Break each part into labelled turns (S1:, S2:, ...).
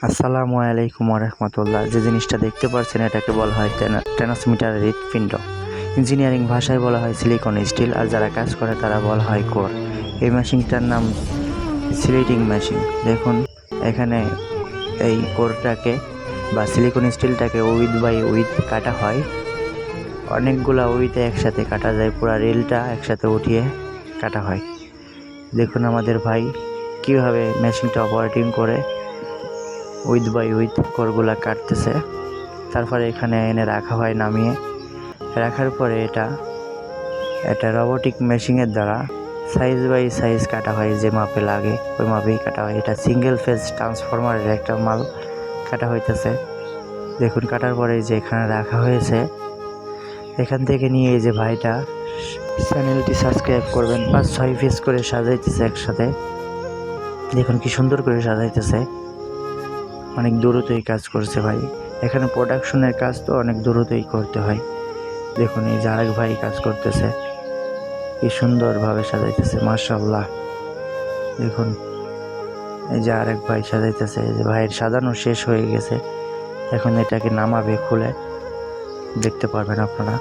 S1: আসসালামু আলাইকুম রহমতুল্লাহ। যে জিনিসটা দেখতে পাচ্ছেন এটাকে বলা হয় ট্রান্সমিটার হৃৎপিণ্ড। ইঞ্জিনিয়ারিং ভাষায় বলা হয় সিলিকন স্টিল, আর যারা কাজ করে তারা বলা হয় কোর। এই মেশিনটার নাম স্লিটিং মেশিন। দেখুন এখানে এই কোরটাকে বা সিলিকন স্টিলটাকে উইথ বাই উইথ কাটা হয়। অনেকগুলা উইথে একসাথে কাটা যায়, পুরো রেলটা একসাথে উঠিয়ে কাটা হয়। দেখুন আমাদের ভাই কীভাবে মেশিনটা অপারেটিং করে উইথ বাই উইথ কোরগুলা কাটতেছে। তারপরে এখানে এনে রাখা হয়, নামিয়ে রাখার পরে এটা রোবোটিক মেশিনের দ্বারা সাইজ বাই সাইজ কাটা হয়, যে মাপে লাগে ওই মাপেই কাটা হয়। এটা সিঙ্গেল ফেজ ট্রান্সফরমারের একটা মাল কাটা হইতেছে। দেখুন কাটার পরে যে এখানে রাখা হয়েছে, এখান থেকে নিয়ে এই যে ভাইটা চ্যানেলটি সাবস্ক্রাইব করবেন। 5-6 পিস করে সাজাইতেছে একসাথে। দেখুন কি সুন্দর করে সাজাইতেছে, অনেক দ্রুতই কাজ করছে ভাই। এখানে প্রোডাকশনের কাজ তো অনেক দ্রুতই করতে হয়। দেখুন এই যে আরেক ভাই কাজ করতেছে, কি সুন্দরভাবে সাজাইতেছে, মাশাআল্লাহ। দেখুন এই যে আরেক ভাই সাজাইতেছে। এই যে ভাইয়ের সাজানো শেষ হয়ে গেছে, এখন এটাকে নামাবে, খুলে দেখতে পারবেন আপনারা।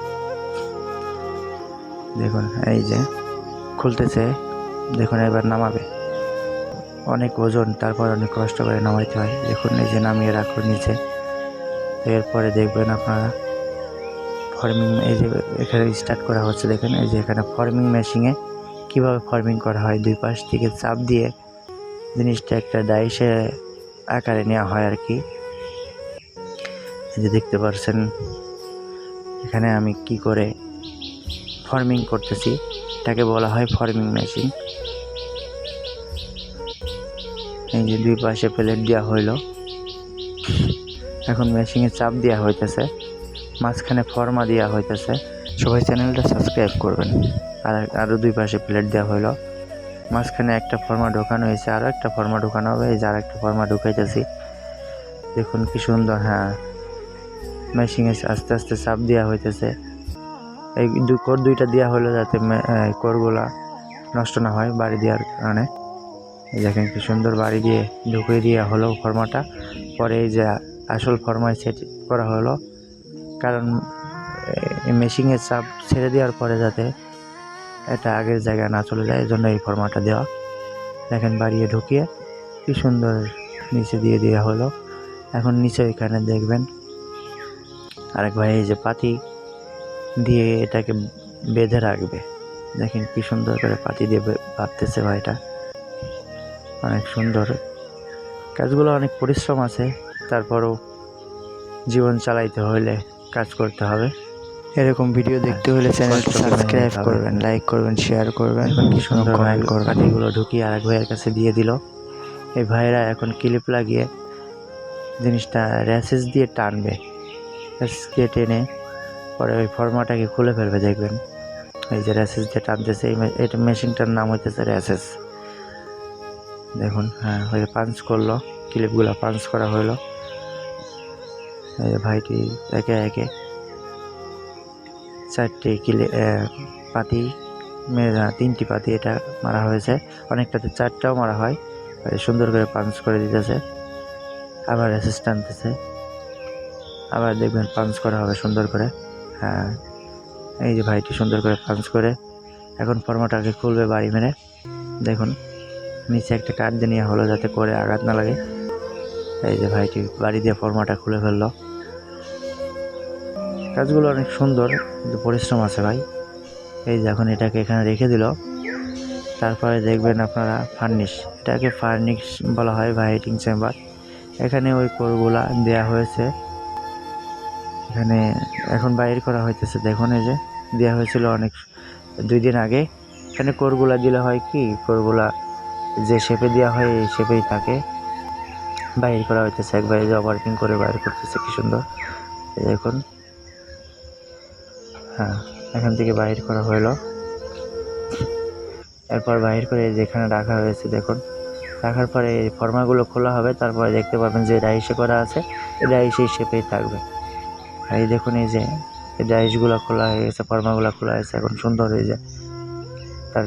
S1: দেখুন এই যে খুলতেছে, দেখুন এবার নামাবে। অনেক ওজন, তারপর অনেক কষ্ট করে নামাইতে হয়। দেখুন এই যে নামিয়ে রাখো নিচে। এরপরে দেখবেন আপনারা ফর্মিং, এই যে এখানে স্টার্ট করা হচ্ছে। দেখেন এই যে এখানে ফর্মিং মেশিনে কীভাবে ফর্মিং করা হয়, দুই পাশ থেকে চাপ দিয়ে জিনিসটা একটা ডাইসে আকারে নেওয়া হয় আর কি। এই যে দেখতে পাচ্ছেন এখানে আমি কি করে ফর্মিং করতেছি, এটাকে বলা হয় ফর্মিং মেশিন। এই যে দুই পাশে প্লেট দেওয়া হইলো, এখন মেশিনে চাপ দেওয়া হইতেছে, মাঝখানে ফর্মা দেওয়া হইতেছে। সবাই চ্যানেলটা সাবস্ক্রাইব করবেন। আরও দুই পাশে প্লেট দেওয়া হইলো, মাঝখানে একটা ফর্মা ঢোকানো হয়েছে, আরও একটা ফর্মা ঢোকানো হবে। এই যে আর একটা ফর্মা ঢুকাইতেছি, দেখুন কি সুন্দর। হ্যাঁ, মেশিনে আস্তে আস্তে চাপ দেওয়া হইতেছে। এই কোর দুইটা দেওয়া হলো যাতে কোরগুলা নষ্ট না হয় বাড়ি দেওয়ার কারণে। দেখেন কি সুন্দর বাড়ি দিয়ে ঢুকিয়ে দেওয়া হলো ফর্মাটা। পরে এই যে আসল ফর্মায় সেট করা হলো, কারণ মেশিনের চাপ ছেড়ে দেওয়ার পরে যাতে এটা আগের জায়গায় না চলে যায়, এই জন্য এই ফর্মাটা দেওয়া। দেখেন বাড়িয়ে ঢুকিয়ে কি সুন্দর নিচে দিয়ে দেওয়া হলো। এখন নিচে এখানে দেখবেন আরেক ভাই এই যে পাতি দিয়ে এটাকে বেঁধে রাখবে। দেখেন কি সুন্দর করে পাতি দিয়ে বাঁধতেছে ভাইটা, অনেক সুন্দর। কাজগুলো অনেক পরিশ্রম আছে, তারপরও জীবন চালাইতে হলে কাজ করতে হবে। এরকম ভিডিও দেখতে হলে চ্যানেলটি সাবস্ক্রাইব করবেন, লাইক করবেন, শেয়ার করবেন। এখন কি সুন্দর কমেন্ট করবেন। পাতিগুলো ঢুকিয়ে আরেক ভাইয়ের কাছে দিয়ে দিল। এই ভাইয়েরা এখন ক্লিপ লাগিয়ে জিনিসটা র্যাসেস দিয়ে টানবে, র্যাসেস দিয়ে টেনে পরে ওই ফর্মাটাকে খুলে ফেলবে। দেখবেন এই যে র্যাসেস দিয়ে টানতেছে, এটা মেশিনটার নাম হইতেছে র্যাসেস। দেখুন হ্যাঁ, ওই পাঞ্চ করলো, ক্লিপগুলো পাঞ্চ করা হইলো। এই যে ভাইটি একে একে 4টে পাতি, 3টি পাতি এটা মারা হয়েছে, অনেকটাতে 4টাও মারা হয়। সুন্দর করে পাঞ্চ করে দিতেছে, আবার র্যাসেস টানতেছে, আবার দেখবেন পাঞ্চ করা হবে সুন্দর করে। হ্যাঁ, এই যে ভাইটি সুন্দর করে পাঞ্চ করে এখন ফর্মাটাকে খুলবে বাড়ি মেরে। দেখুন নিচে একটা কাঠ দিয়ে নেওয়া হলো যাতে করে আঘাত না লাগে। এই যে ভাইটি বাড়ি দিয়ে ফর্মাটা খুলে ফেললো। কাজগুলো অনেক সুন্দর, কিন্তু পরিশ্রম আছে ভাই। এই যে এখন এটাকে এখানে রেখে দিল। তারপরে দেখবেন আপনারা ফার্নিশ, এটাকে ফার্নিশ বলা হয় বা হিটিং চেম্বার। এখানে ওই কোরগুলা দেয়া হয়েছে, এখানে এখন বাইর করা হইতেছে। দেখুন এই যে দেওয়া হয়েছিল অনেক 2 দিন আগে। এখানে কোরগুলা দিলে হয় কি, কোরগুলা যে শেপে দেওয়া হয় এই শেপেই থাকে। বাইর করা হইতেছে, এক ভাই যে অপারেটিং করে বাইর করতেছে, কি সুন্দর। দেখুন হ্যাঁ, এখান থেকে বাইর করা হলো। এরপর বাইর করে যেখানে রাখা হয়েছে, দেখুন রাখার পরে এই ফর্মাগুলো খোলা হবে। তারপরে দেখতে পাবেন যে ডাইসে করা আছে, এই ডাইসে শেপেই থাকবে। এই দেখুন এই যে ডাইসগুলো খোলা হয়ে গেছে, ফর্মাগুলো খোলা হয়েছে, এখন সুন্দর হয়ে যায়। তার